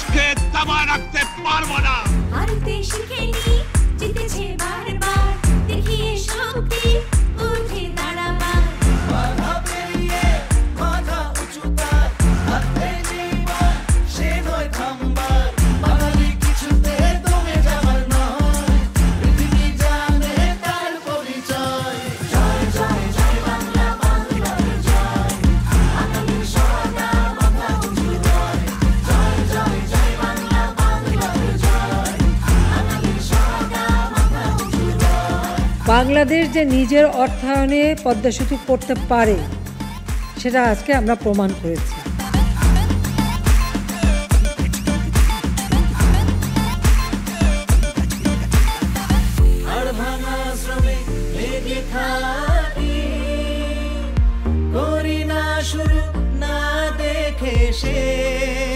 দেশকে দাবায় রাখতে পারবো না। ভারতে শিখেনি জিতেছে বারবার, দেখিয়ে শক্তি উঠে দাঁড়াবার। বাধা পেরিয়ে মাথা উঁচুতার, হাতে জীবন সে নয় থামবার। বাঙালি কিছুতে দমে যাবার নয়, পৃথিবী জানে তার পরিচয়। জয় জয় জয় বাংলা, বাংলার জয়, বাঙালির সদা মাথা উঁচু হয়। জয় জয় জয় বাংলা, বাংলার জয়, বাঙালির সদা মাথা উঁচু হয়। বাংলাদেশ যে নিজের অর্থায়নে পদ্মা সেতু করতে পারে সেটা আজকে আমরা প্রমাণ করেছি। আর ভাঙা শ্রমিক লেগে থাকি, করি না শুরু না দেখে শেষ।